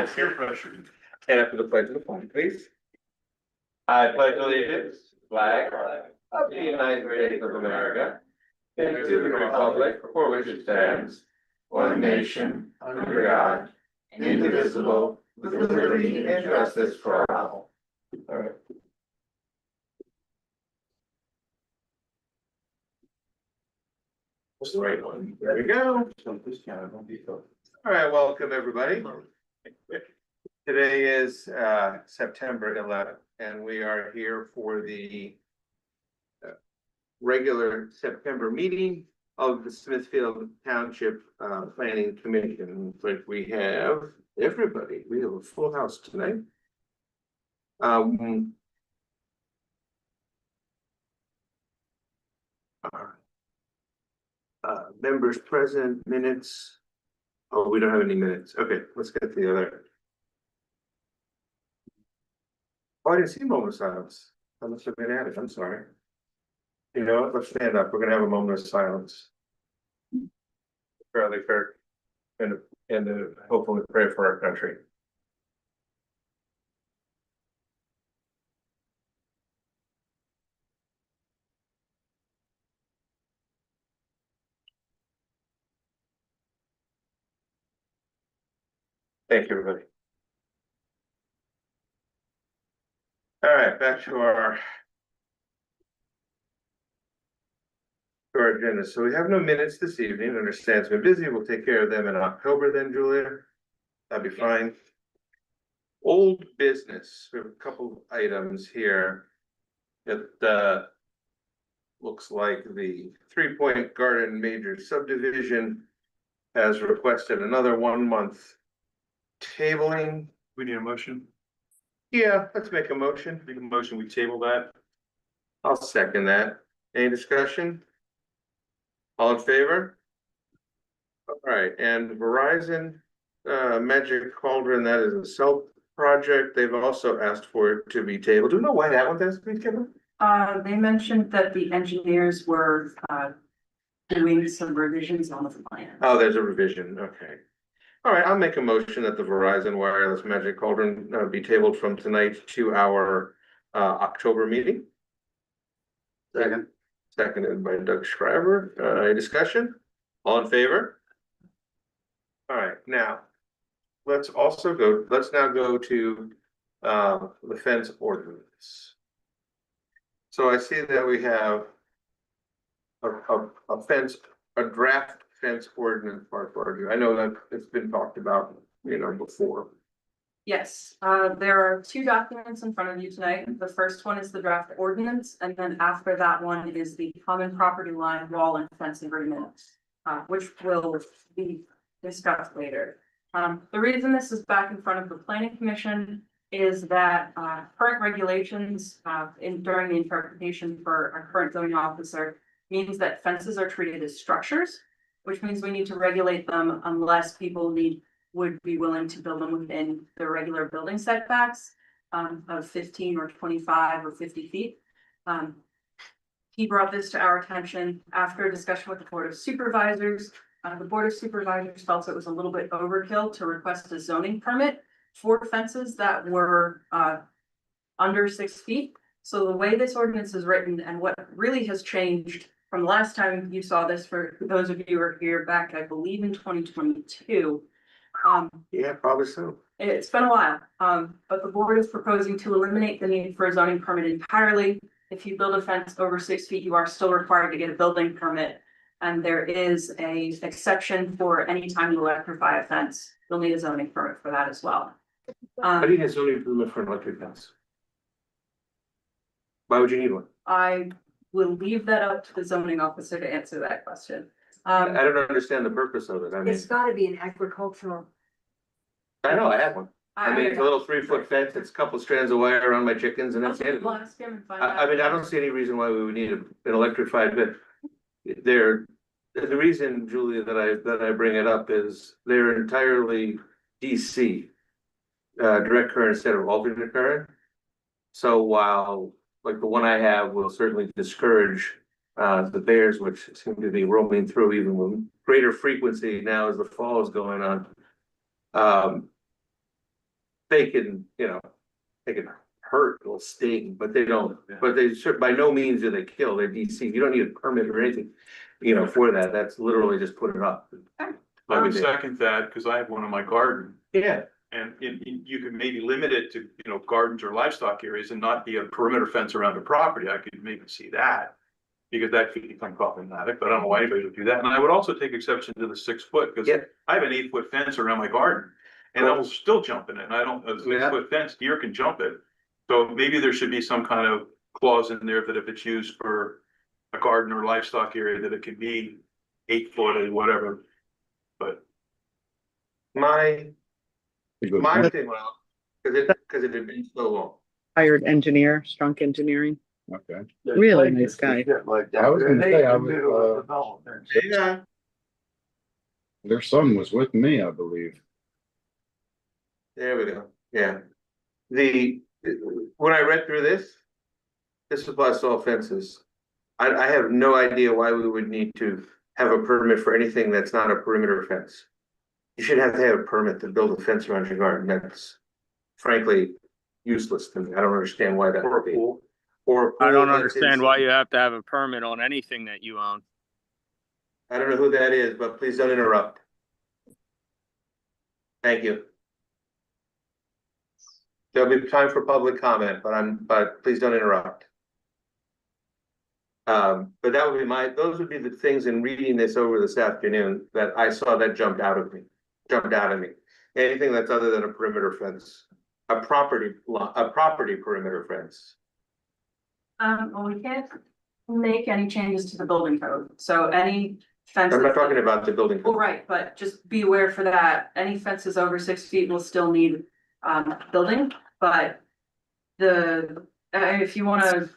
That's your pressure. And after the pledge of the flag, please. I pledge allegiance to the flag of the United States of America and to the republic for which it stands, one nation, under God, indivisible, with liberty and justice for all. All right. That's the right one. There we go. All right, welcome everybody. Today is September 11th, and we are here for the regular September meeting of the Smithfield Township Planning Commission. But we have everybody. We have a full house tonight. Members present, minutes. Oh, we don't have any minutes. Okay, let's get to the other. Oh, I didn't see a moment of silence. I must have been added. I'm sorry. You know what? Let's stand up. We're gonna have a moment of silence. Fairly fair. And hopefully pray for our country. Thank you, everybody. All right, back to our agenda. So we have no minutes this evening. I understand it's been busy. We'll take care of them in October then, Julia. That'd be fine. Old business. We have a couple items here. It looks like the 3 Point Garden major subdivision has requested another 1 month tabling. We need a motion. Yeah, let's make a motion. Make a motion, we table that. I'll second that. Any discussion? All in favor? All right, and Verizon Magic Cauldron, that is a self project. They've also asked for it to be tabled. Do you know why that one has to be tabled? They mentioned that the engineers were doing some revisions on the plan. Oh, there's a revision. Okay. All right, I'll make a motion that the Verizon Wireless Magic Cauldron be tabled from tonight to our October meeting. Second. Seconded by Doug Schreiber. Any discussion? All in favor? All right, now let's now go to the fence ordinance. So I see that we have a draft fence ordinance for you. I know that it's been talked about, before. Yes, there are two documents in front of you tonight. The first one is the draft ordinance, and then after that one is the common property line wall and fence agreement, which will be discussed later. The reason this is back in front of the planning commission is that current regulations during the interpretation for our current zoning officer means that fences are treated as structures, which means we need to regulate them unless people would be willing to build them within the regular building setbacks of 15 or 25 or 50 feet. He brought this to our attention after a discussion with the Board of Supervisors. The Board of Supervisors felt it was a little bit overkill to request a zoning permit for fences that were under 6 feet. So the way this ordinance is written and what really has changed from the last time you saw this, for those of you who are here back, I believe in 2022. Yeah, probably so. It's been a while, but the board is proposing to eliminate the need for a zoning permit entirely. If you build a fence over 6 feet, you are still required to get a building permit. And there is a exception for any time you electrify a fence. You'll need a zoning permit for that as well. How do you get zoning permit for an electric fence? Why would you need one? I will leave that up to the zoning officer to answer that question. I don't understand the purpose of it. I mean, It's gotta be an agricultural. I know I have one. I mean, it's a little 3-foot fence. It's a couple strands of wire around my chickens and that's it. We'll ask him and find I mean, I don't see any reason why we would need an electrified bit. The reason, Julia, that I bring it up is they're entirely DC. Direct current instead of alternate current. So while like the one I have will certainly discourage the bears, which seem to be roaming through even with greater frequency now as the fall is going on. they can, they can hurt or sting, but they don't, but they should, by no means do they kill, they're DC, you don't need a permit or anything, for that, that's literally just put it up. I would second that, because I have one in my garden, Yeah, and you could maybe limit it to, gardens or livestock areas and not be a perimeter fence around the property, I could maybe see that. Because that could become problematic, but I don't know why anybody would do that, and I would also take exception to the 6 foot, because Yeah. I have an 8-foot fence around my garden. And I will still jump in it, and I don't, a 6-foot fence, deer can jump it. So maybe there should be some kind of clause in there that if it's used for a garden or livestock area, that it can be 8 foot or whatever. But my thing, well, because it had been so long. Hired engineer, Strunk Engineering. Okay. Really nice guy. I was gonna say, I was, Yeah. their son was with me, I believe. There we go, yeah. When I read through this applies to all fences. I have no idea why we would need to have a permit for anything that's not a perimeter fence. You should have to have a permit to build a fence around your garden, that's frankly useless to me, I don't understand why that would be. Or a I pool don't that's understand inside. why you have to have a permit on anything that you own. I don't know who that is, but please don't interrupt. Thank you. There'll be time for public comment, but please don't interrupt. But that would be those would be the things in reading this over this afternoon that I saw that jumped out at me. Anything that's other than a perimeter fence, a property perimeter fence. Well, we can't make any changes to the building code, so any fence. I'm not talking about the building. Well, right, but just be aware for that, any fences over 6 feet will still need, building, but if you wanna,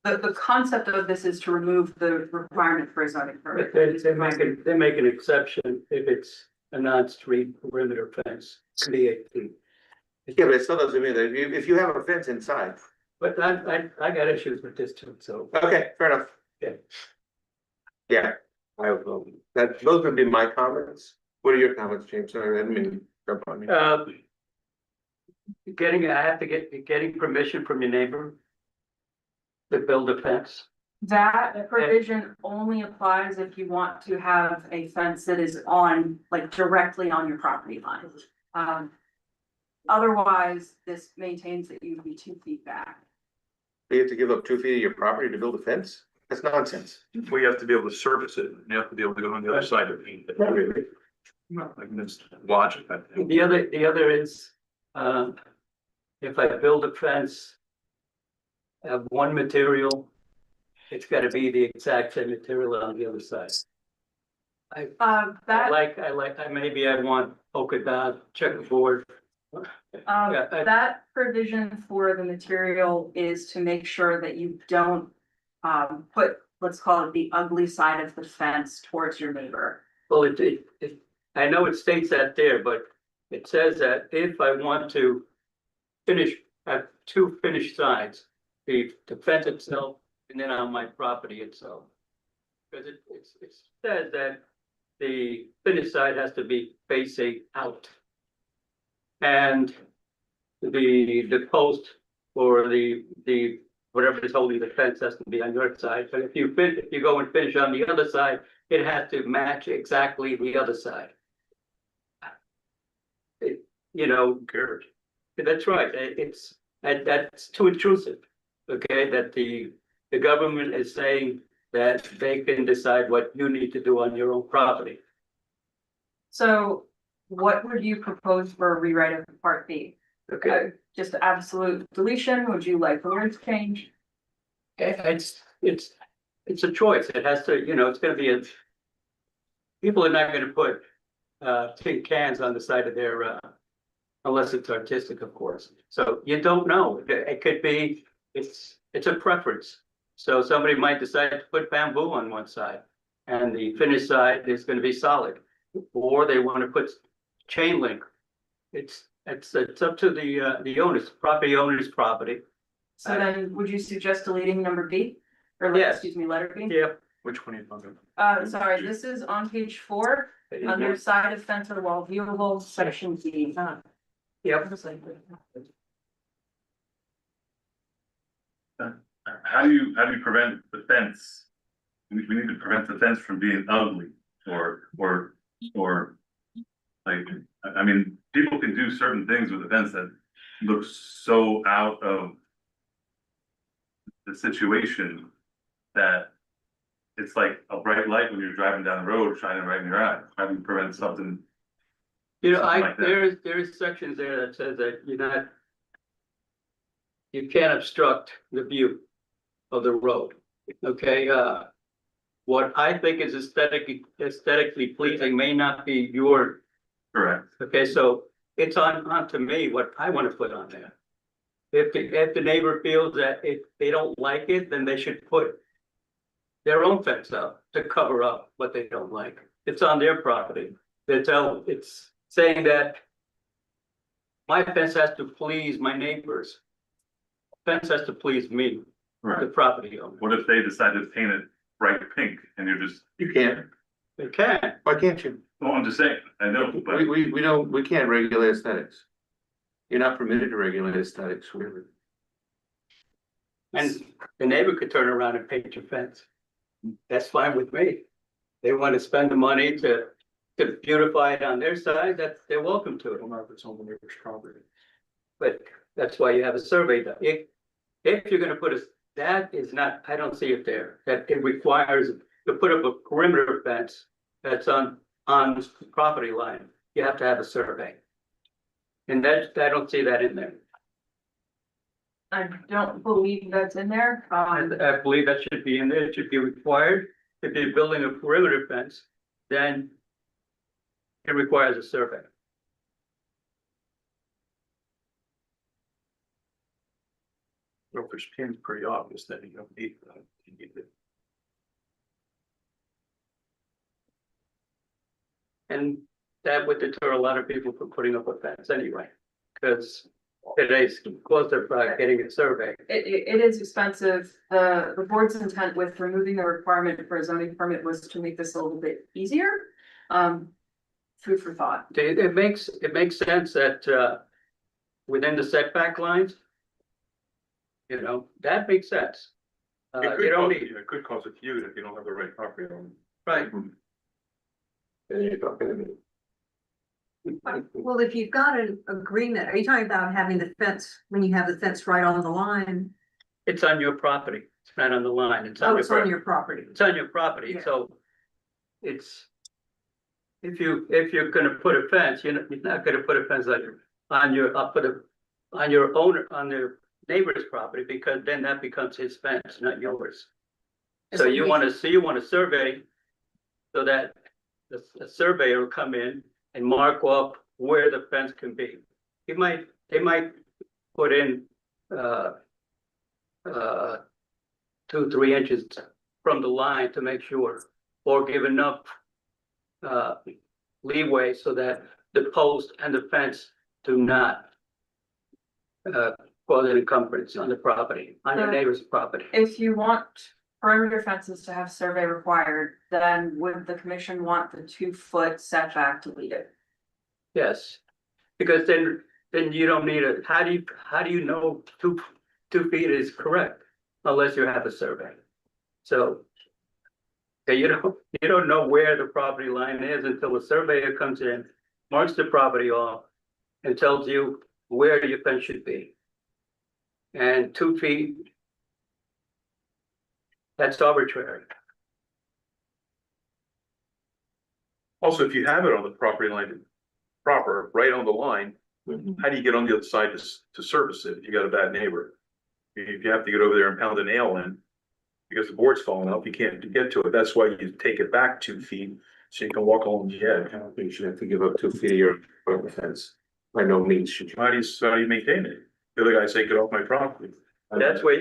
the concept of this is to remove the requirement for a zoning permit. They make an exception if it's a non-street perimeter fence, to be 8 feet. Yeah, but it still doesn't mean that if you have a fence inside. But I got issues with this too, so. Okay, fair enough. Yeah. Yeah, those would be my comments. What are your comments, James? Sorry, I didn't mean to jump on you. I have to getting permission from your neighbor to build a fence. That provision only applies if you want to have a fence that is directly on your property line. Otherwise, this maintains that you'd be 2 feet back. You have to give up 2 feet of your property to build a fence? That's nonsense. we have to be able to service it, and you have to be able to go on the other side of it. Like this logic, I think. The other is, if I build a fence, have one material, it's gotta be the exact same material on the other side. Maybe I want polka dot, checkerboard. That provision for the material is to make sure that you don't put, let's call it the ugly side of the fence towards your neighbor. Well, I know it states that there, but it says that if I want to have 2 finished sides, the fence itself and then on my property itself. Because it says that the finished side has to be facing out. And the post or the whatever is holding the fence has to be on your side, but if you go and finish on the other side, it has to match exactly the other side. Cares. That's right, that's too intrusive, okay, that the government is saying that they can decide what you need to do on your own property. So what would you propose for a rewrite of Part B? Okay, Just absolute deletion? Would you like the words changed? it's a choice, it has to, it's gonna be people are not gonna put tin cans on the side of their unless it's artistic, of course. So you don't know. It could be, it's a preference. So somebody might decide to put bamboo on one side and the finished side is going to be solid. Or they want to put chain link. It's up to the owners, property owner's property. So then would you suggest deleting number B? Or Yes. excuse me, letter B? Yeah. Which one are you talking about? Sorry, this is on page 4, under side of fence or wall viewable, section B. Yep. How do you prevent the fence? We need to prevent the fence from being ugly or like, I mean, people can do certain things with the fence that looks so out of the situation that it's like a bright light when you're driving down the road shining right in your eye. How do you prevent something? You know, Something like that. there's sections there that says that you can't obstruct the view of the road, okay? What I think is aesthetically pleasing may not be your, Correct. okay, so it's on to me what I want to put on there. If the neighbor feels that if they don't like it, then they should put their own fence up to cover up what they don't like. It's on their property. It's saying that my fence has to please my neighbors. Fence has to please me, the Right. property owner. What if they decide to paint it bright pink and you're just, You can't. They can. Why can't you? well, I'm just saying, I know, but We don't, we can't regulate aesthetics. You're not permitted to regulate aesthetics, really. And the neighbor could turn around and paint your fence. That's fine with me. They want to spend the money to beautify it on their side, they're welcome to it. If it's on the neighbor's property. But that's why you have a survey done. If you're gonna put that is not, I don't see it there, that it requires to put up a perimeter fence that's on the property line, you have to have a survey. And that, I don't see that in there. I don't believe that's in there. I believe that should be in there, it should be required. If you're building a perimeter fence, then it requires a survey. Well, if there's pins pretty obvious, then you don't need that. You need it. And that would deter a lot of people from putting up a fence anyway, because today's closer by getting a survey. It is expensive. The board's intent with removing the requirement for a zoning permit was to make this a little bit easier. Food for thought. It makes sense that within the setback lines, you know, that makes sense. You don't need, It could cause a feud if you don't have the right property owner. right? Well, if you've got an agreement, are you talking about having the fence, when you have the fence right on the line? It's on your property. It's not on the line. It's Oh, on it's your on property. your property. It's on your property, Yeah. so it's. If you're gonna put a fence, you're not gonna put a fence on your owner, on their neighbor's property, because then that becomes his fence, not yours. So you want a survey so that the surveyor will come in and mark up where the fence can be. They might put in 2-3 inches from the line to make sure, or give enough leeway so that the post and the fence do not cause an encumbrance on the property, on your neighbor's property. If you want perimeter fences to have survey required, then would the commission want the 2-foot setback deleted? Yes, because then you don't need how do you know 2 feet is correct unless you have a survey? So okay, you don't know where the property line is until the surveyor comes in, marks the property off, and tells you where your fence should be. And 2 feet, that's arbitrary. Also, if you have it on the property line, proper, right on the line, how do you get on the other side to service it if you got a bad neighbor? If you have to get over there and pound a nail in, because the board's falling out, you can't get to it. That's why you take it back 2 feet, so you can walk along the edge. I don't think you should have to give up 2 feet of your fence. By no means should you. How do you maintain it? The other guy say, get off my property. That's where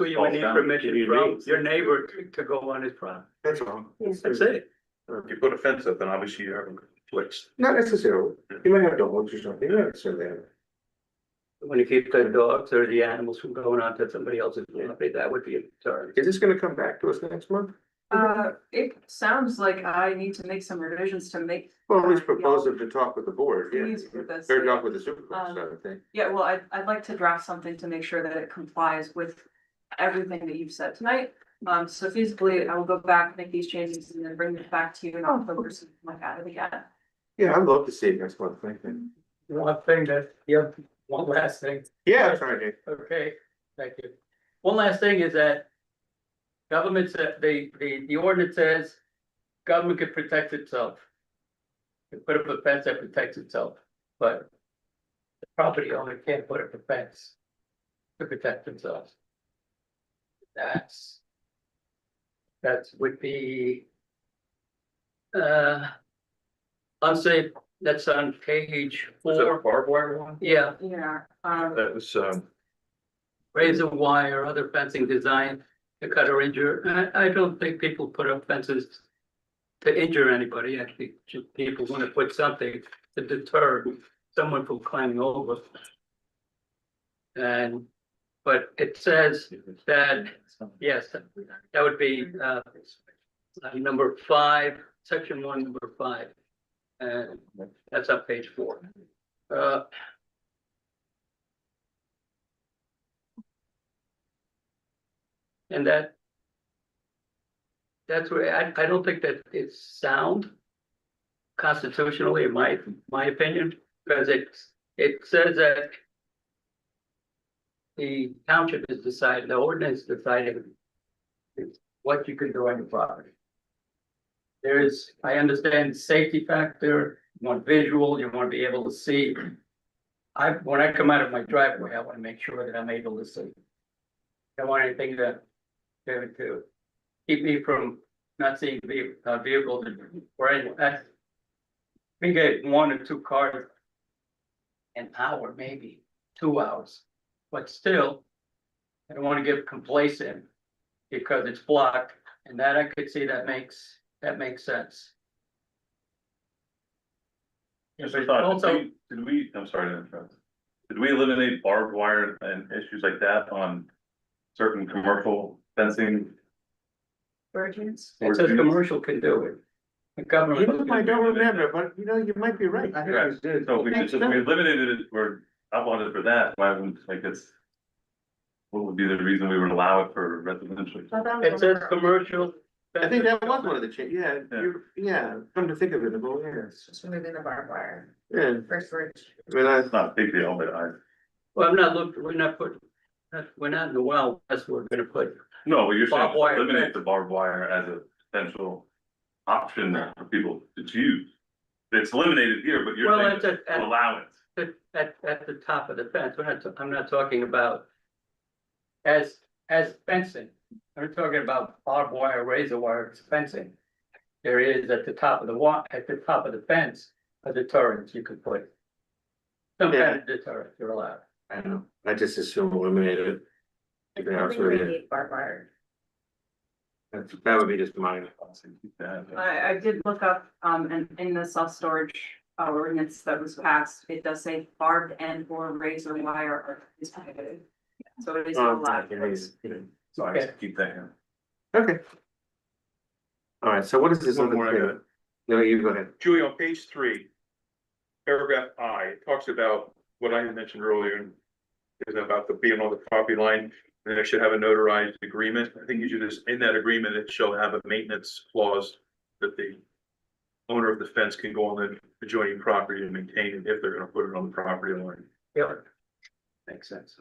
you would need permission You from need- your neighbor to go on his property. That's all. That's it. If you put a fence up, then obviously you're having conflicts. Not necessarily. You might have dogs or something, not necessarily. When you keep the dogs or the animals from going onto somebody else's property, that would be a concern. Is this gonna come back to us next month? It sounds like I need to make some revisions to make. Well, at least propose them to talk with the board, yeah. Please with this. Or talk with the supervisor, I think. Yeah, well, I'd like to draft something to make sure that it complies with everything that you've said tonight. So feasibly, I will go back, make these changes and then bring it back to you in October, so we can look at it again. Yeah, I'd love to see it next month, thank you. One thing that, yeah, one last thing. Yeah, sorry, Jake. Okay, thank you. One last thing is that government said, the ordinance says government can protect itself. Can put up a fence that protects itself, but the property owner can't put up a fence to protect themselves. That would be unsafe, that's on page Was that a 4. barbed wire one? Yeah, Yeah, That was, razor wire, other fencing designed to cut or injure. I don't think people put up fences to injure anybody. Actually, just people want to put something to deter someone from climbing over. And, but it says that, yes, that would be, number 5, section 1, number 5. And that's on page 4. And that's where I don't think that it's sound constitutionally, in my opinion, because it says that the township is deciding, the ordinance deciding what you can do on your property. There is, I understand the safety factor, you want visual, you want to be able to see. When I come out of my driveway, I want to make sure that I'm able to see. I don't want anything to keep me from not seeing vehicles or anyone. We get 1 or 2 cars an hour, maybe 2 hours, but still, I don't want to get complacent because it's blocked, and that I could see that makes sense. Just a thought, I'm sorry to interrupt. Did we eliminate barbed wire and issues like that on certain commercial fencing? virgins. It says commercial can do it. The government. I don't remember, but you might be right. Right. So if we just, if we eliminated it or outlawed it for that, why wouldn't, like, it's, what would be the reason we would allow it for residential? It says commercial. I think that was one of the changes, yeah, Yeah. yeah, come to think of it, well, yes, Just moving the barbed wire, yeah, first bridge. I mean, It's not a big deal, but Well, I'm not looking, we're not in the Wild West, we're gonna put. no, you're saying Barbed wire eliminate fence. the barbed wire as a potential option for people to choose. It's eliminated here, but you're Well, saying it's it's an allowance. at the top of the fence, I'm not talking about as fencing. I'm talking about barbed wire, razor wire fencing. There is at the top of the fence, a deterrent you could put. Some kind of deterrent you're allowed. I don't know, I just assume eliminated it. To be honest with you. Barbed wire. That would be just mine. I did look up, and in the self-storage ordinance that was passed, it does say barbed and or razor wire is prohibited. So it is allowed. So I just keep that here. Okay. All right, so what is this One other more I thing? got. No, you go ahead. Julie, on page 3, paragraph I, it talks about what I had mentioned earlier. Is about the being on the property line, and it should have a notarized agreement. I think you should just, in that agreement, it shall have a maintenance clause that the owner of the fence can go on the adjoining property and maintain it if they're gonna put it on the property line. Yeah. Makes sense.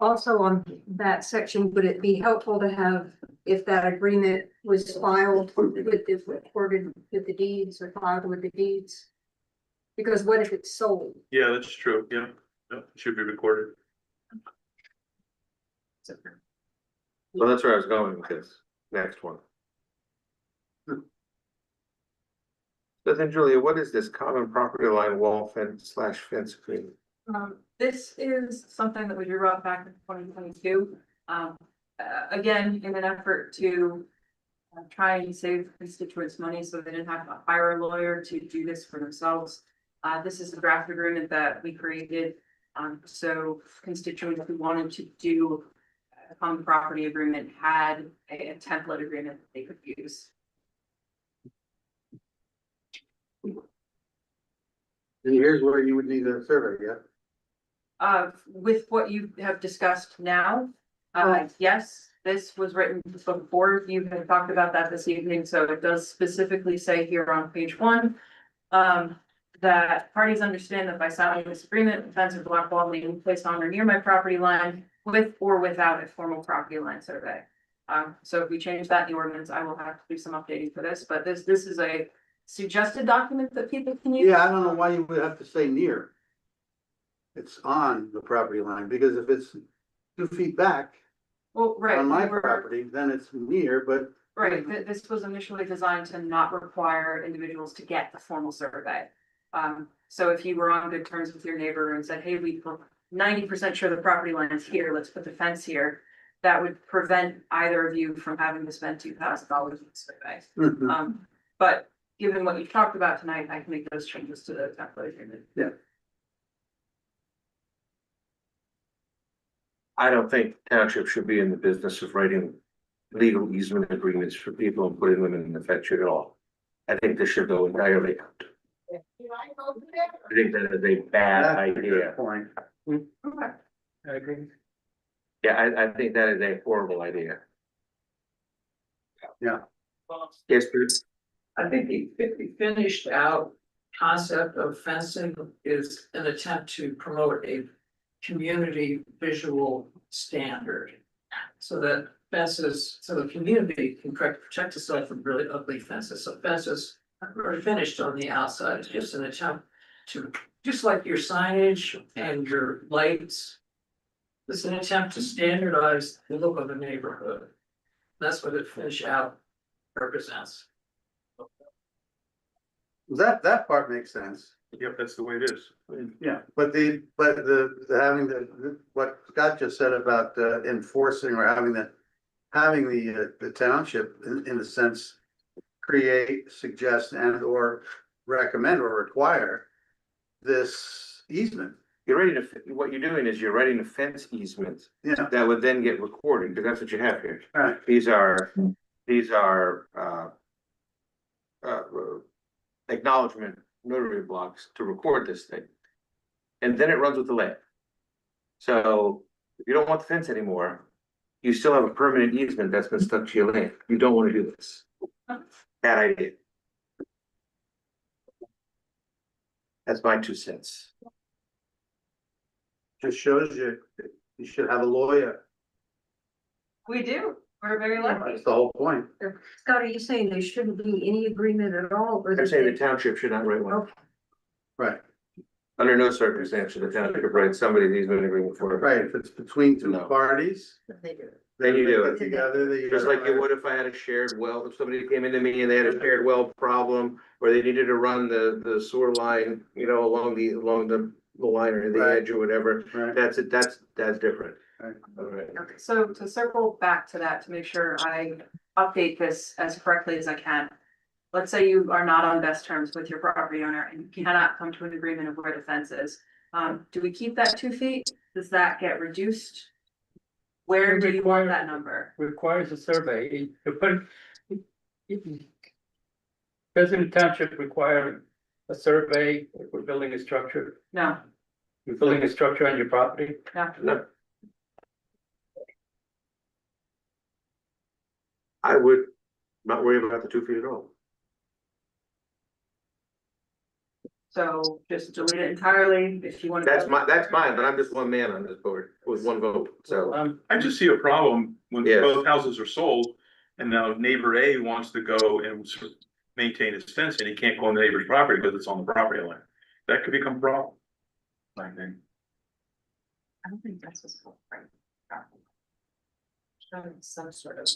Also on that section, would it be helpful to have, if that agreement was filed with the recorded with the deeds or filed with the deeds? Because what if it's sold? Yeah, that's true, yeah, it should be recorded. Well, that's where I was going with this, next one. So then, Julia, what is this common property line wall fence/fence agreement? This is something that we drew up back in 2022. Again, in an effort to try and save constituents money so they didn't have to hire a lawyer to do this for themselves. This is the draft agreement that we created. So constituents who wanted to do that the common property agreement had a template agreement that they could use. And here's where you would need a survey, yeah? With what you have discussed now, yes, this was written before you had talked about that this evening, so it does specifically say here on page one. That parties understand that by signing this agreement, the fence or block wall may be placed on or near my property line with or without a formal property line survey. So if we change that in the ordinance, I will have to do some updating for this, but this is a suggested document that people can use. Yeah, I don't know why you would have to say near. It's on the property line, because if it's 2 feet back Well, right. on my we were- property, then it's near, but Right, this was initially designed to not require individuals to get the formal survey. So if you were on good terms with your neighbor and said, hey, we're 90% sure the property line is here, let's put the fence here. That would prevent either of you from having to spend $2,000 in the survey. But given what you've talked about tonight, I can make those changes to the template agreement. I don't think township should be in the business of writing legal easement agreements for people and putting them in effect at all. I think this should go entirely out. I think that is a bad that's a idea. good point. Okay. I agree. Yeah, I think that is a horrible idea. Yeah. Yes, Bruce? I think the finished out concept of fencing is an attempt to promote a community visual standard. So that fences, so the community can protect itself from really ugly fences, so fences are finished on the outside, it's just an attempt to, just like your signage and your lights. It's an attempt to standardize the look of the neighborhood. That's what it finish out represents. That part makes sense. Yep, that's the way it is. Yeah, but the having what Scott just said about enforcing or having the township in a sense. Create, suggest and or recommend or require this easement. You're ready to, what you're doing is you're writing a fence easement Yeah, that would then get recorded, because that's what you have here. all right, These are acknowledgement notary blocks to record this thing. And then it runs with the land. So if you don't want the fence anymore, you still have a permanent easement that's been stuck to your land. You don't want to do this. Bad idea. That's my 2 cents. just shows you should have a lawyer. We do, we're very lucky. That's the whole point. Scott, are you saying there shouldn't be any agreement at all? Or I'm saying the township should not write one. Okay. Right, Under no circumstance should the township write somebody's easement agreement for it. right. If it's between two No. parties. They do. Then you do it. Together, Just like you would if I had a shared well, if somebody came into me and they had a shared well problem, or they needed to run the sewer line, along the line or the Right. edge or whatever. Right. That's it, that's different. Right. Alright. Okay, so to circle back to that, to make sure I update this as correctly as I can. Let's say you are not on best terms with your property owner and you cannot come to an agreement of where the fence is. Do we keep that 2 feet? Does that get reduced? Where do you want that number? Requires a survey, doesn't the township require a survey if we're building a structure? No, You're building a structure on your property? no. No. I would not worry about the 2 feet at all. So just delete it entirely if you want to. That's mine, but I'm just one man on this board with one vote, so. I just see a problem when Yes. both houses are sold and now neighbor A wants to go and maintain his fence and he can't go on the neighbor's property because it's on the property line. That could become a problem. I think. I don't think that's what's called, right? Some sort of.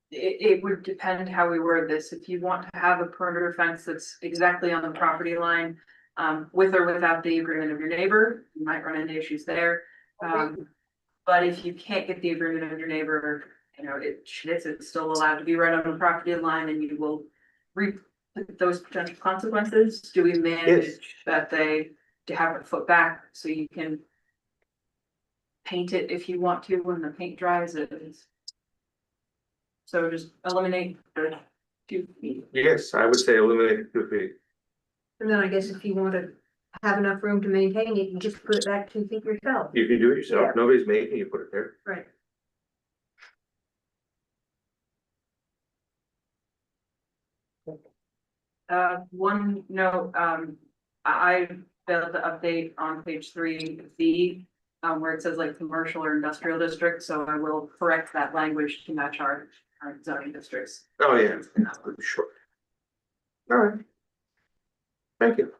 It would depend how we word this. If you want to have a perimeter fence that's exactly on the property line, with or without the agreement of your neighbor, you might run into issues there. But if you can't get the agreement of your neighbor, it's still allowed to be right on the property line and you will reap those potential consequences. Do we manage that to have a foot back so you can paint it if you want to, when the paint dries, it is. So just eliminate the 2 feet. Yes, I would say eliminate 2 feet. And then I guess if you want to have enough room to maintain it, you just put it back 2 feet yourself. You can do it yourself. Yeah. Nobody's making you put it there. Right. One note, I failed to update on page 3B, where it says like commercial or industrial district, so I will correct that language to match our zoning districts. Oh, yeah, sure. All right. Thank you.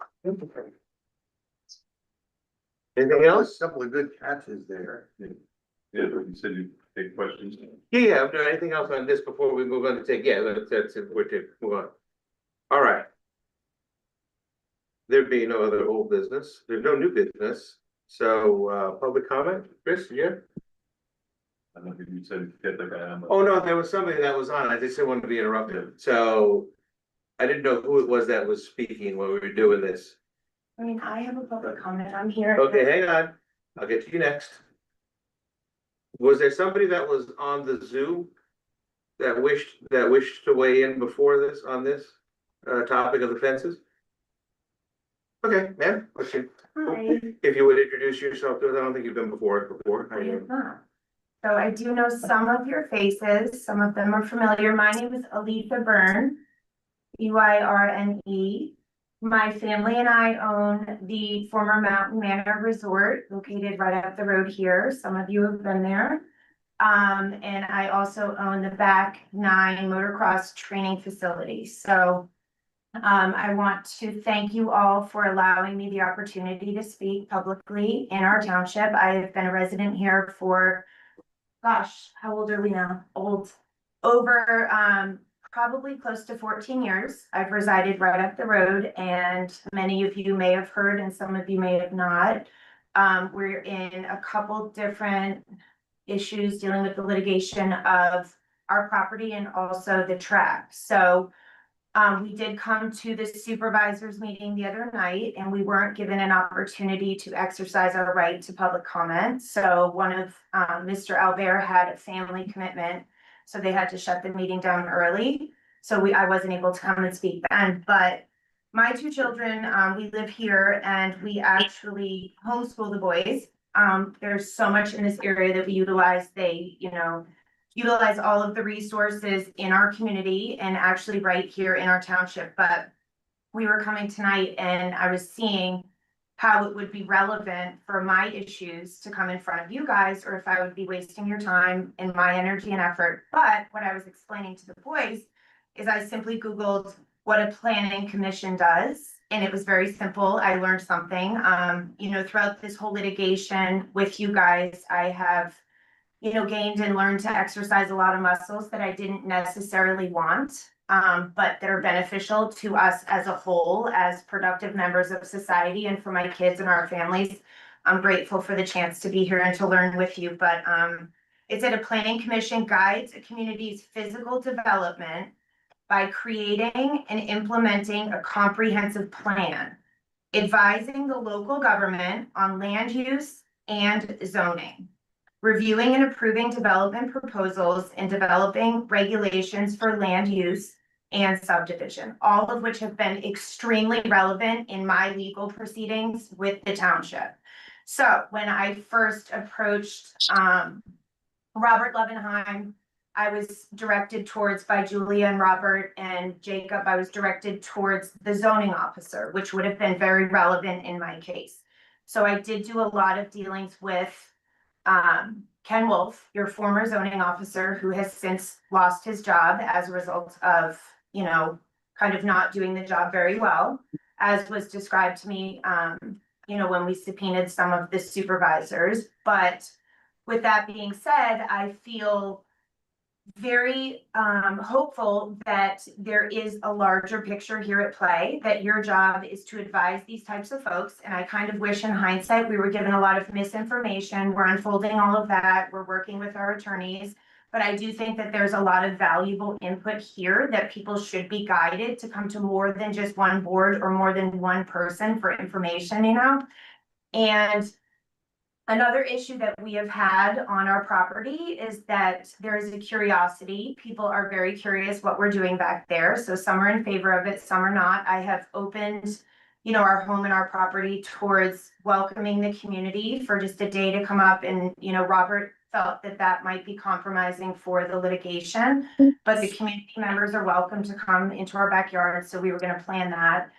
Anything A else? couple of good catches there. Yeah, but you said you take questions. Yeah, anything else on this before we move on to take, yeah, that's it, we're to move on. All right. There be no other old business, there's no new business, so, public comment, Chris, yeah? I don't think you said get the guy on. Oh, no, there was somebody that was on, I just didn't want to be interrupted, so. I didn't know who it was that was speaking when we were doing this. I mean, I have a public comment, I'm here. Okay, hang on, I'll get to you next. Was there somebody that was on the Zoom? That wished to weigh in before this, on this, topic of the fences? Okay, ma'am, what's your, Hi, if you would introduce yourself to us, I don't think you've been before. I am not. So I do know some of your faces, some of them are familiar. My name is Alisa Byrne. Byrne. My family and I own the former Mountain Manor Resort located right up the road here. Some of you have been there. And I also own the Back 9 motocross training facility. So I want to thank you all for allowing me the opportunity to speak publicly in our township. I have been a resident here for, gosh, how old are we now? Over probably close to 14 years. I've resided right up the road, and many of you may have heard and some of you may have not. We're in a couple different issues dealing with the litigation of our property and also the track. So we did come to the supervisors meeting the other night, and we weren't given an opportunity to exercise our right to public comment. So one of Mr. Albert had a family commitment, so they had to shut the meeting down early. So I wasn't able to come and speak then, but my 2 children, we live here and we actually homeschool the boys. There's so much in this area that we utilize. They, utilize all of the resources in our community and actually right here in our township. But we were coming tonight and I was seeing how it would be relevant for my issues to come in front of you guys, or if I would be wasting your time and my energy and effort. But what I was explaining to the boys is I simply Googled what a planning commission does. And it was very simple. I learned something. Throughout this whole litigation with you guys, I have gained and learned to exercise a lot of muscles that I didn't necessarily want, but that are beneficial to us as a whole, as productive members of society, and for my kids and our families. I'm grateful for the chance to be here and to learn with you, but it said a planning commission guides a community's physical development by creating and implementing a comprehensive plan, advising the local government on land use and zoning, reviewing and approving development proposals, and developing regulations for land use and subdivision, all of which have been extremely relevant in my legal proceedings with the township. So when I first approached Robert Levenheim, I was directed towards by Julia and Robert and Jacob, I was directed towards the zoning officer, which would have been very relevant in my case. So I did do a lot of dealings with Ken Wolf, your former zoning officer, who has since lost his job as a result of, kind of not doing the job very well, as was described to me, when we subpoenaed some of the supervisors. But with that being said, I feel very hopeful that there is a larger picture here at play, that your job is to advise these types of folks. And I kind of wish in hindsight we were given a lot of misinformation. We're unfolding all of that. We're working with our attorneys. But I do think that there's a lot of valuable input here that people should be guided to come to more than just one board or more than one person for information, And Another issue that we have had on our property is that there is a curiosity. People are very curious what we're doing back there. So some are in favor of it, some are not. I have opened, our home and our property towards welcoming the community for just a day to come up and, Robert felt that that might be compromising for the litigation. But the community members are welcome to come into our backyard, so we were gonna plan that.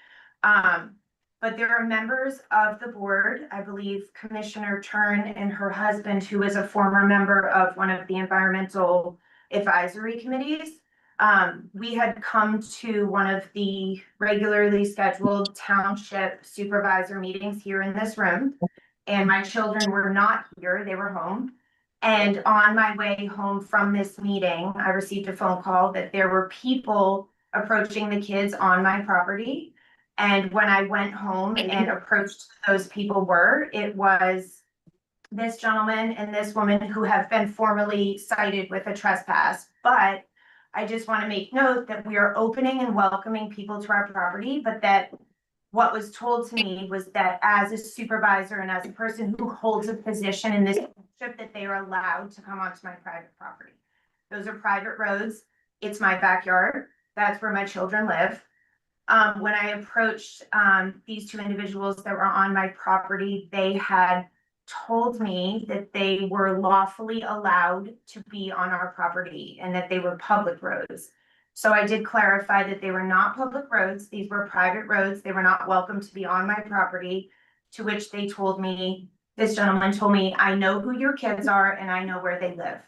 But there are members of the board, I believe Commissioner Turn and her husband, who is a former member of one of the environmental advisory committees. We had come to one of the regularly scheduled township supervisor meetings here in this room. And my children were not here, they were home. And on my way home from this meeting, I received a phone call that there were people approaching the kids on my property. And when I went home and approached those people it was this gentleman and this woman who have been formally cited with a trespass. But I just want to make note that we are opening and welcoming people to our property, but that what was told to me was that as a supervisor and as a person who holds a position in this township, that they are allowed to come onto my private property. Those are private roads. It's my backyard. That's where my children live. When I approached these two individuals that were on my property, they had told me that they were lawfully allowed to be on our property and that they were public roads. So I did clarify that they were not public roads. These were private roads. They were not welcome to be on my property, to which they told me, this gentleman told me, I know who your kids are and I know where they live.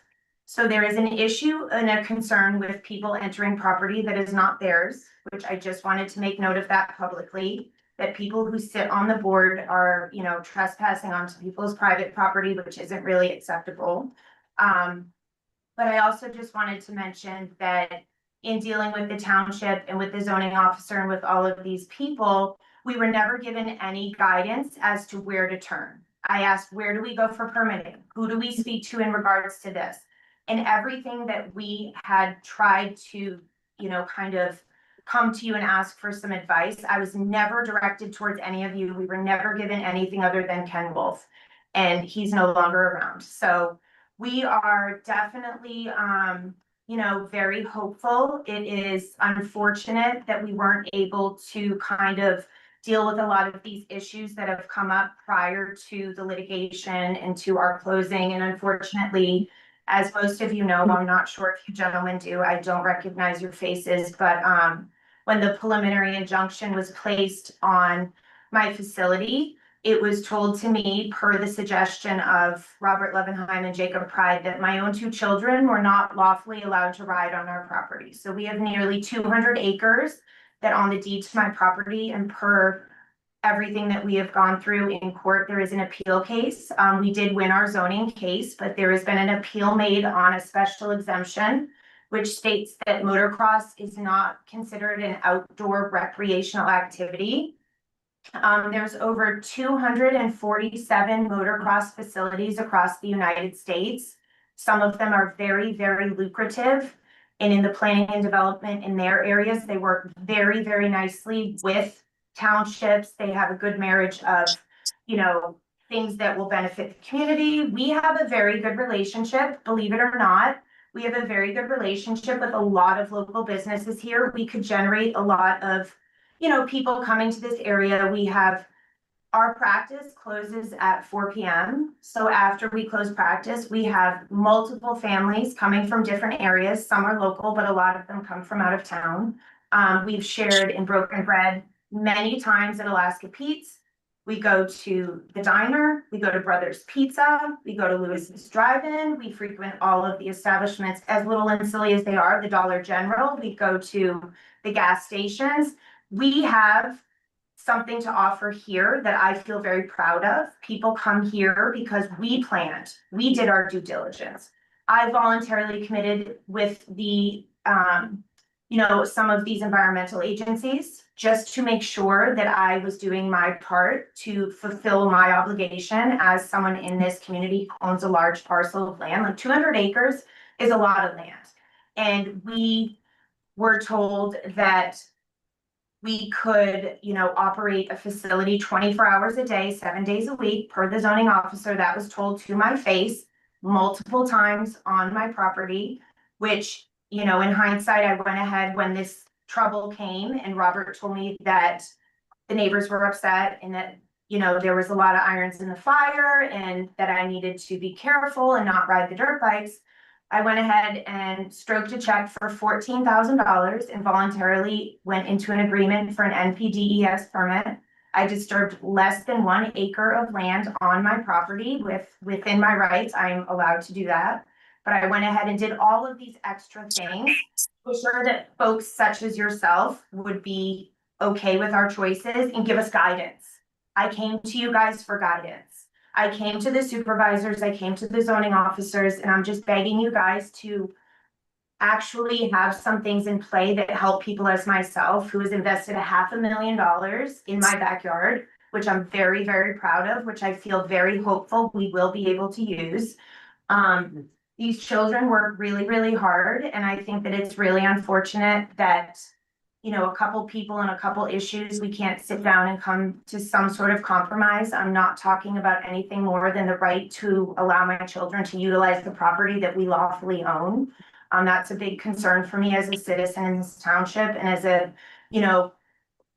So there is an issue and a concern with people entering property that is not theirs, which I just wanted to make note of that publicly, that people who sit on the board are, trespassing onto people's private property, which isn't really acceptable. But I also just wanted to mention that in dealing with the township and with the zoning officer and with all of these people, we were never given any guidance as to where to turn. I asked, where do we go for permitting? Who do we speak to in regards to this? And everything that we had tried to, kind of come to you and ask for some advice, I was never directed towards any of you. We were never given anything other than Ken Wolf, and he's no longer around. So we are definitely, very hopeful. It is unfortunate that we weren't able to kind of deal with a lot of these issues that have come up prior to the litigation and to our closing. And unfortunately, as most of you know, I'm not sure if you gentlemen do, I don't recognize your faces, but when the preliminary injunction was placed on my facility, it was told to me, per the suggestion of Robert Levenheim and Jacob Pride, that my own two children were not lawfully allowed to ride on our property. So we have nearly 200 acres that on the deed to my property, and per everything that we have gone through in court, there is an appeal case. We did win our zoning case, but there has been an appeal made on a special exemption, which states that motocross is not considered an outdoor recreational activity. There's over 247 motocross facilities across the United States. Some of them are very, very lucrative. And in the planning and development in their areas, they work very, very nicely with townships. They have a good marriage of, things that will benefit the community. We have a very good relationship, believe it or not. We have a very good relationship with a lot of local businesses here. We could generate a lot of, people coming to this area. We have, our practice closes at 4 p.m. So after we close practice, we have multiple families coming from different areas. Some are local, but a lot of them come from out of town. We've shared in Broken Bread many times at Alaska Pete's. We go to the diner, we go to Brothers Pizza, we go to Lewis's Drive-In, we frequent all of the establishments, as little and silly as they are, the Dollar General, we go to the gas stations. We have something to offer here that I feel very proud of. People come here because we planned, we did our due diligence. I voluntarily committed with the, some of these environmental agencies just to make sure that I was doing my part to fulfill my obligation as someone in this community who owns a large parcel of land. Like 200 acres is a lot of land. And we were told that we could, operate a facility 24 hours a day, 7 days a week per the zoning officer. That was told to my face multiple times on my property, which, in hindsight, I went ahead when this trouble came and Robert told me that the neighbors were upset and that, there was a lot of irons in the fire and that I needed to be careful and not ride the dirt bikes. I went ahead and stroked a check for $14,000 and voluntarily went into an agreement for an NPDES permit. I disturbed less than 1 acre of land on my property within my rights. I'm allowed to do that. But I went ahead and did all of these extra things to ensure that folks such as yourself would be okay with our choices and give us guidance. I came to you guys for guidance. I came to the supervisors, I came to the zoning officers, and I'm just begging you guys to actually have some things in play that help people as myself, who has invested $500,000 in my backyard, which I'm very, very proud of, which I feel very hopeful we will be able to use. These children work really, really hard, and I think that it's really unfortunate that a couple people and a couple issues, we can't sit down and come to some sort of compromise. I'm not talking about anything more than the right to allow my children to utilize the property that we lawfully own. That's a big concern for me as a citizen in this township and as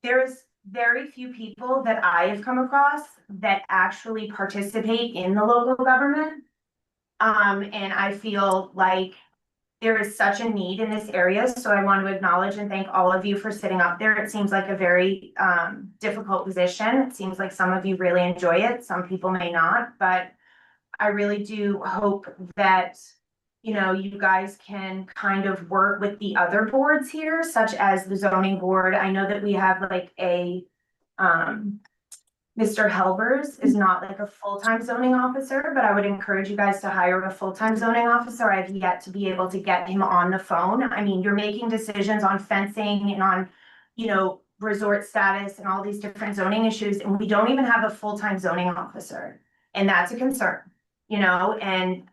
there's very few people that I have come across that actually participate in the local government. And I feel like there is such a need in this area, so I want to acknowledge and thank all of you for sitting up there. It seems like a very difficult position. It seems like some of you really enjoy it. Some people may not, but I really do hope that, you guys can kind of work with the other boards here, such as the zoning board. I know that we have like a Mr. Helvers is not like a full-time zoning officer, but I would encourage you guys to hire a full-time zoning officer. I've yet to be able to get him on the phone. I mean, you're making decisions on fencing and on, resort status and all these different zoning issues, and we don't even have a full-time zoning officer. And that's a concern, and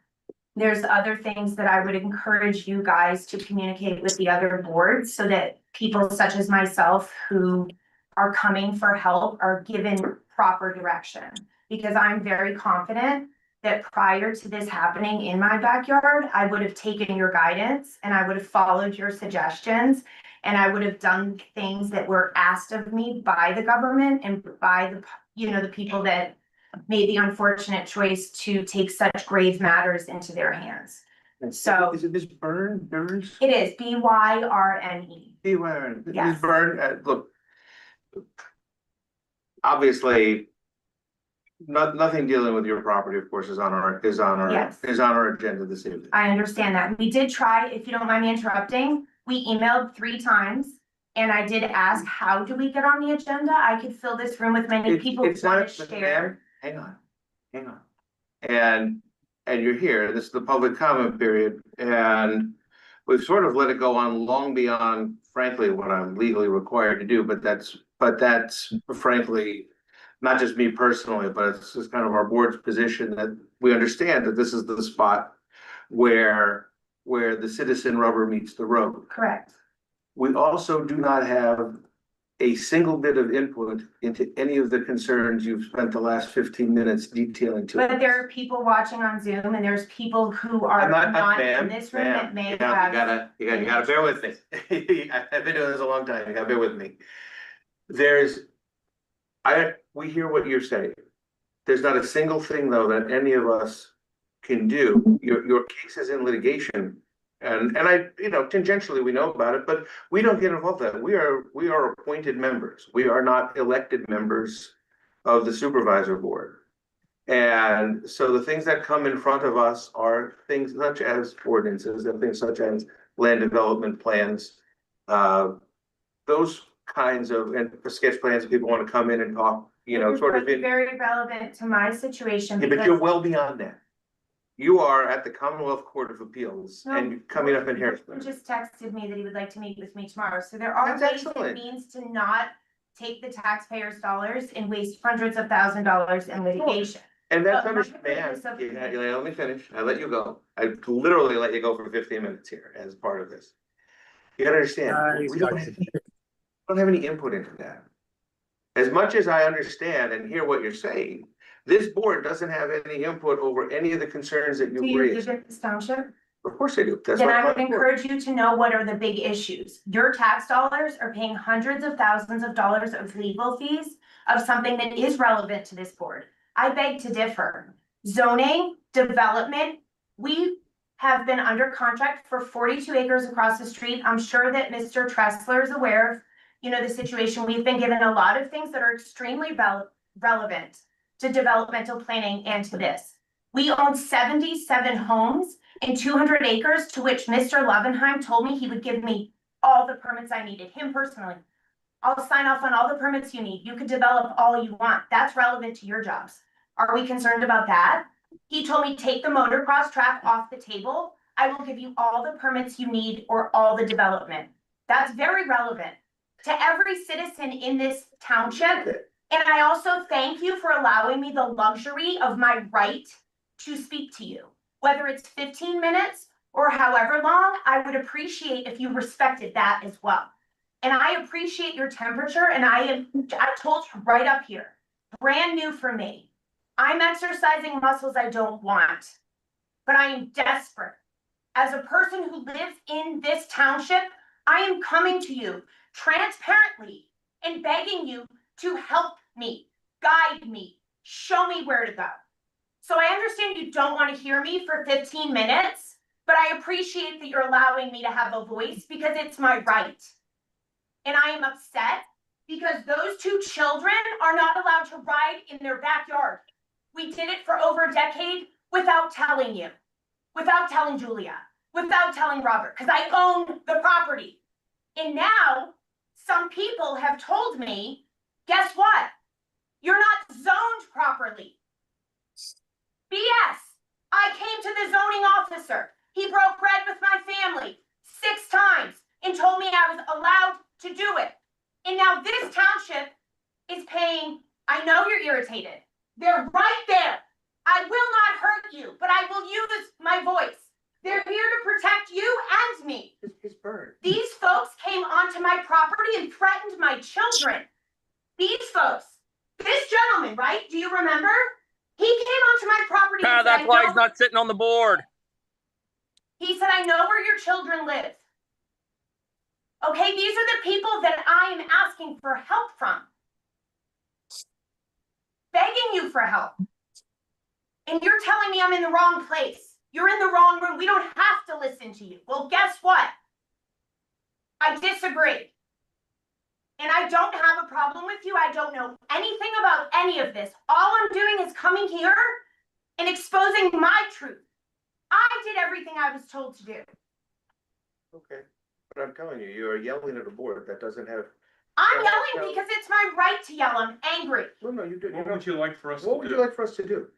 there's other things that I would encourage you guys to communicate with the other boards so that people such as myself who are coming for help are given proper direction, because I'm very confident that prior to this happening in my backyard, I would have taken your guidance and I would have followed your suggestions and I would have done things that were asked of me by the government and by the people that made the unfortunate choice to take such grave matters into their hands. So Is it Ms. Burns? it is BYRNE. Ms. Yes. Burns, look. Obviously, nothing dealing with your property, of course, is on our Yes. agenda this evening. I understand that. We did try, if you don't mind me interrupting, we emailed 3 times. And I did ask, how do we get on the agenda? I could fill this room with many people who It's want not, to but share. ma'am, hang on. And you're here, this is the public comment period, and we've sort of let it go on long beyond, frankly, what I'm legally required to do, but that's frankly, not just me personally, but it's just kind of our board's position that we understand that this is the spot where the citizen rubber meets the road. Correct. We also do not have a single bit of input into any of the concerns you've spent the last 15 minutes detailing to us. But there are people watching on Zoom and there's people who are I'm not, not ma'am, in this room that may you have. gotta bear with me. I've been doing this a long time, you gotta bear with me. We hear what you're saying. There's not a single thing, though, that any of us can do. Your case is in litigation. And tangentially, we know about it, but we don't get involved in that. We are appointed members. We are not elected members of the supervisor board. And so the things that come in front of us are things such as ordinances and things such as land development plans. Those kinds of, and sketch plans, people want to come in and talk, sort of. Very relevant to my situation. Yeah, but you're well beyond that. You are at the Commonwealth Court of Appeals and you're coming up in here. He just texted me that he would like to meet with me tomorrow. So there are That's ways and excellent. means to not take the taxpayers' dollars and waste hundreds of $1,000s in litigation. And that's But understand, let me finish, I let you go, I literally let you go for 15 minutes here as part of this. You gotta understand, don't have any input into that. As much as I understand and hear what you're saying, this board doesn't have any input over any of the concerns that Do you've you raised. live in this township? Of course I do. That's Then why I I'm would on the board. encourage you to know what are the big issues. Your tax dollars are paying hundreds of thousands of dollars of legal fees of something that is relevant to this board. I beg to differ. Zoning, development, we have been under contract for 42 acres across the street. I'm sure that Mr. Tressler is aware of, the situation. We've been given a lot of things that are extremely relevant to developmental planning and to this. We own 77 homes and 200 acres, to which Mr. Levenheim told me he would give me all the permits I needed, him personally. I'll sign off on all the permits you need. You could develop all you want. That's relevant to your jobs. Are we concerned about that? He told me, take the motocross track off the table. I will give you all the permits you need or all the development. That's very relevant to every citizen in this township. And I also thank you for allowing me the luxury of my right to speak to you. Whether it's 15 minutes or however long, I would appreciate if you respected that as well. And I appreciate your temperature, and I told you right up here, brand new for me. I'm exercising muscles I don't want, but I am desperate. As a person who lives in this township, I am coming to you transparently and begging you to help me, guide me, show me where to go. So I understand you don't want to hear me for 15 minutes, but I appreciate that you're allowing me to have a voice because it's my right. And I am upset because those two children are not allowed to ride in their backyard. We did it for over a decade without telling you, without telling Julia, without telling Robert, because I own the property. And now some people have told me, guess what? You're not zoned properly. BS. I came to the zoning officer. He broke bread with my family 6 times and told me I was allowed to do it. And now this township is paying, I know you're irritated. They're right there. I will not hurt you, but I will use my voice. They're here to protect you and me. His bird. These folks came onto my property and threatened my children. These folks, this gentleman, right? Do you remember? He came onto my property and That's said, why no. he's not sitting on the board. He said, I know where your children live. Okay, these are the people that I am asking for help from. Begging you for help. And you're telling me I'm in the wrong place. You're in the wrong room. We don't have to listen to you. Well, guess what? I disagree. And I don't have a problem with you. I don't know anything about any of this. All I'm doing is coming here and exposing my truth. I did everything I was told to do. Okay, but I'm telling you, you are yelling at a board that doesn't have. I'm yelling because it's my right to yell. I'm angry. No, you do. What would you like for us What to would do? you like for us to do?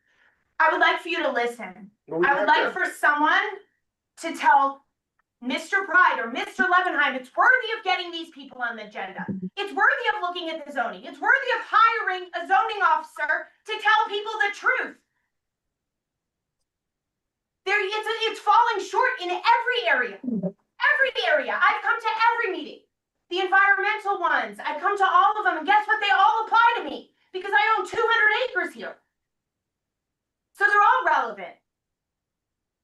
I would like for you to listen. Well, we I would have like to- for someone to tell Mr. Pride or Mr. Levenheim it's worthy of getting these people on the agenda. It's worthy of looking at the zoning. It's worthy of hiring a zoning officer to tell people the truth. It's falling short in every area. Every area. I've come to every meeting. The environmental ones. I've come to all of them, and guess what? They all apply to me because I own 200 acres here. So they're all relevant.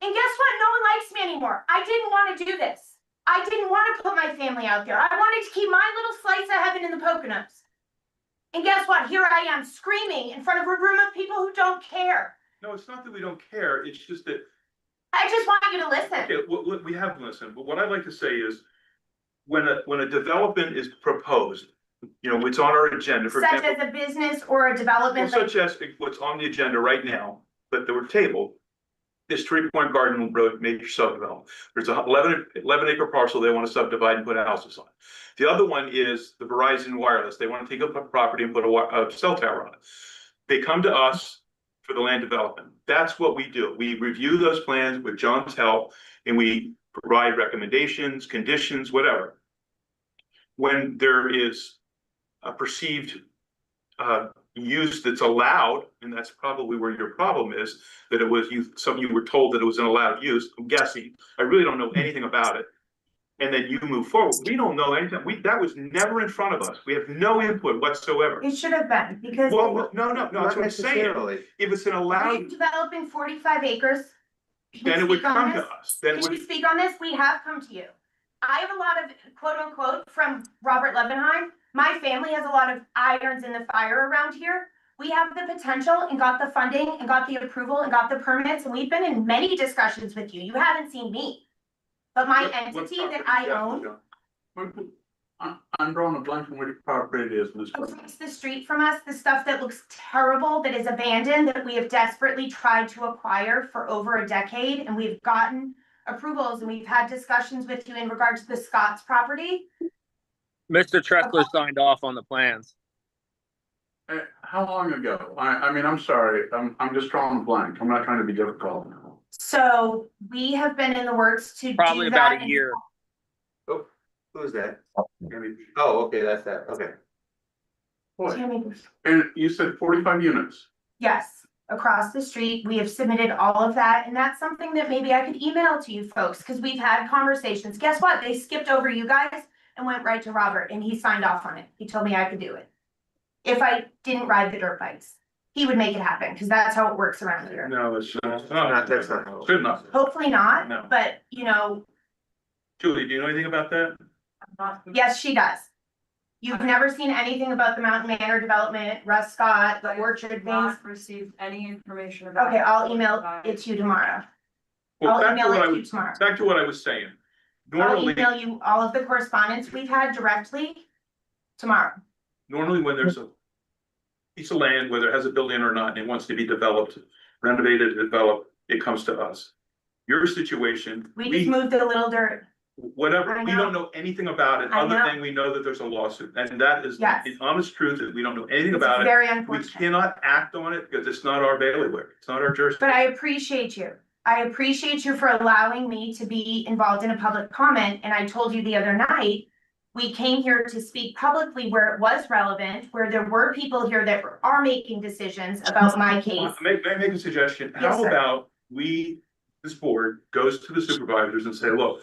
And guess what? No one likes me anymore. I didn't want to do this. I didn't want to put my family out there. I wanted to keep my little slice of heaven in the Poconos. And guess what? Here I am screaming in front of a room of people who don't care. No, it's not that we don't care. It's just that, I just want you to listen. okay, what we have listened, but what I'd like to say is when a development is proposed, it's on our agenda, for Such example. as a business or a development. Well, such as what's on the agenda right now, but they were tabled, this 3 Point Garden Road major subdevelopment. There's a 11 acre parcel they want to subdivide and put houses on. The other one is the Verizon Wireless. They want to take up a property and put a cell tower on it. They come to us for the land development. That's what we do. We review those plans with John's help and we provide recommendations, conditions, whatever. When there is a perceived use that's allowed, and that's probably where your problem is, that it was you were told that it was an allowed use. I'm guessing. I really don't know anything about it. and then you move forward. We don't know anything. That was never in front of us. We have no input whatsoever. It should have been, because Well, no, that's Not what I'm saying. necessarily. If it's an we're allowed, developing 45 acres. Can then we it would speak on come this? to us. Then it Can we would, speak on this? We have come to you. I have a lot of quote unquote from Robert Levenheim. My family has a lot of irons in the fire around here. We have the potential and got the funding and got the approval and got the permits, and we've been in many discussions with you. You haven't seen me. But my What entity that property I is that? own I'm drawing a blank on which property it is, Ms. across the street from us, the stuff that looks terrible, that is abandoned, that we have desperately tried to acquire for over a decade, and we've gotten approvals and we've had discussions with you in regards to the Scott's property. Mr. Tressler signed off on the plans. How long ago? I mean, I'm sorry, I'm just drawing a blank. I'm not trying to be difficult. So we have been in the works to Probably do about that. a year. Oh, who's that? Oh, okay, that's that, okay. Boy, Tammy, and you said 45 units. yes, across the street, we have submitted all of that, and that's something that maybe I could email to you folks, because we've had conversations. Guess what? They skipped over you guys and went right to Robert, and he signed off on it. He told me I could do it. If I didn't ride the dirt bikes, he would make it happen, because that's how it works around here. no, it's That's not how. Good enough. Hopefully not, No. but you know, Julie, do you know anything about that? yes, she does. You've never seen anything about the Mountain Manor development, Russ Scott, the orchard things? Not received any information about. Okay, I'll email it to you tomorrow. Well, I'll back to email what I it to you was, tomorrow. back to what I was saying. I'll Normally, email you all of the correspondence we've had directly tomorrow. normally when there's a piece of land, whether it has a building or not, and it wants to be developed, renovated, developed, it comes to us. Your situation, We just moved a little dirt. whatever, I we know. don't know anything about it, I other know. than we know that there's a lawsuit, and that is Yes. the honest truth, that we don't know anything It's about it. very We unfortunate. cannot act on it because it's not our bailiwick, it's not our jurisdiction. But I appreciate you. I appreciate you for allowing me to be involved in a public comment, and I told you the other night, we came here to speak publicly where it was relevant, where there were people here that are making decisions about my case. May I make a suggestion? Yes, How sir. about this board goes to the supervisors and say, look,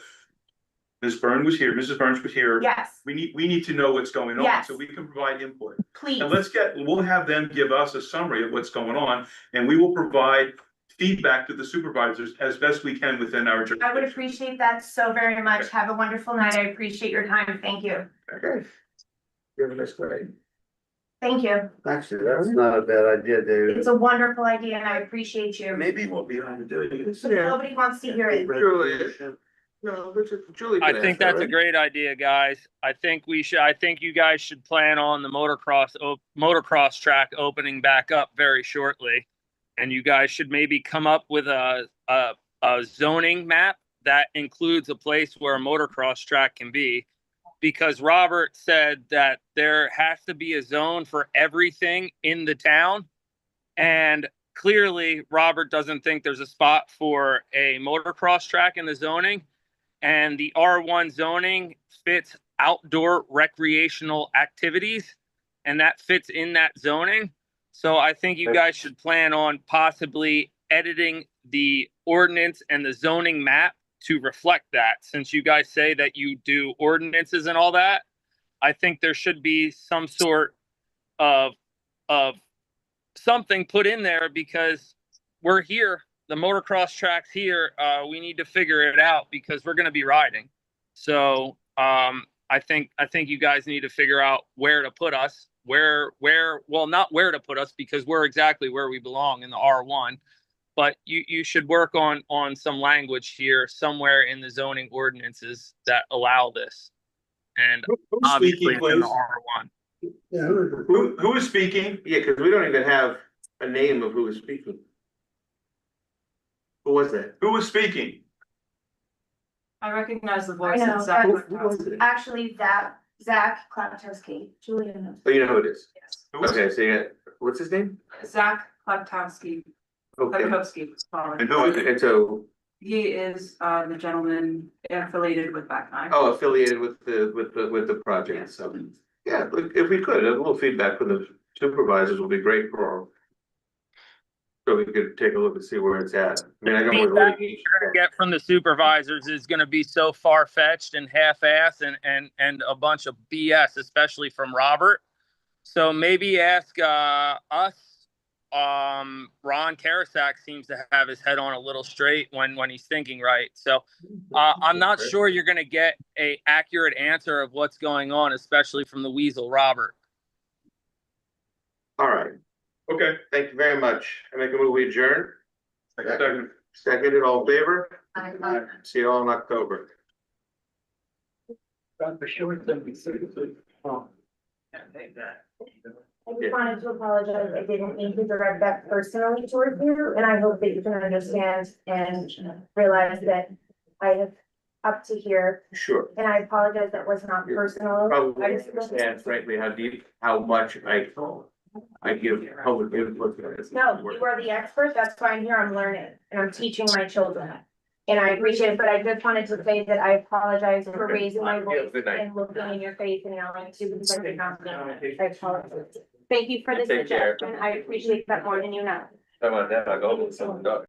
Ms. Byrne was here, Mrs. Burns was here. Yes, We need to know what's going on, Yes. so we can provide input. please. And we'll have them give us a summary of what's going on, and we will provide feedback to the supervisors as best we can within our I would jurisdiction. appreciate that so very much. Have a wonderful night. I appreciate your time. Thank you. Okay. You have a nice day. Thank you. Actually, that's not a bad idea, David. It's a wonderful idea and I appreciate you. Maybe we'll be able to do it. Nobody wants to hear it. No, Richard, Julie. I can think ask that, that's a right? great idea, guys. I think you guys should plan on the motocross track opening back up very shortly. And you guys should maybe come up with a zoning map that includes a place where a motocross track can be. Because Robert said that there has to be a zone for everything in the town. And clearly Robert doesn't think there's a spot for a motocross track in the zoning. And the R1 zoning fits outdoor recreational activities, and that fits in that zoning. So I think you guys should plan on possibly editing the ordinance and the zoning map to reflect that. Since you guys say that you do ordinances and all that, I think there should be some sort of something put in there, because we're here. The motocross track's here. We need to figure it out because we're going to be riding. So I think you guys need to figure out where to put us. Well, not where to put us, because we're exactly where we belong in the R1. But you should work on some language here somewhere in the zoning ordinances that allow this. And Who's obviously speaking, it's in the please? R1. Who is speaking? Yeah, because we don't even have a name of who is speaking. Who was that? Who is speaking? I recognize the I voice. know, It's Zach that's- Who was it? Actually, Zach Kleptowski, Julia knows. Oh, you know who it is? Who is Okay, so yeah, what's his name? Zach Kleptowski, Okay. And who is it? And so, He is the gentleman affiliated with Back Nine. oh, affiliated with the project, so. Yeah, if we could, a little feedback from the supervisors would be great for So we could take a look and see where it's at. I mean, I know where Feedback litigation. you're gonna get from the supervisors is gonna be so far-fetched and half-ass and a bunch of BS, especially from Robert. So maybe ask us. Ron Karasak seems to have his head on a little straight when he's thinking right. So I'm not sure you're gonna get a accurate answer of what's going on, especially from the Weasel Robert. All right. Okay, thank you very much. I make a move, we adjourn. Second. Seconded, all in favor? I- See you all in October. For sure, it's gonna be seriously. Oh. Can't take that. I just wanted to apologize. I didn't mean to direct that personally towards you, and I hope that you can understand and realize that I have up to here, Sure. and I apologize. That was not personal. Probably I just- understand frankly how much I give public input. to this. No, you are the expert. That's why I'm here. I'm learning and I'm teaching my children. And I appreciate it, but I just wanted to say that I apologize for raising my voice Good night. and looking in your face and yelling at you because I did not mean it. I apologize. Thank you for the Take care. suggestion. I appreciate that more than you know. How about that? I go with some dog.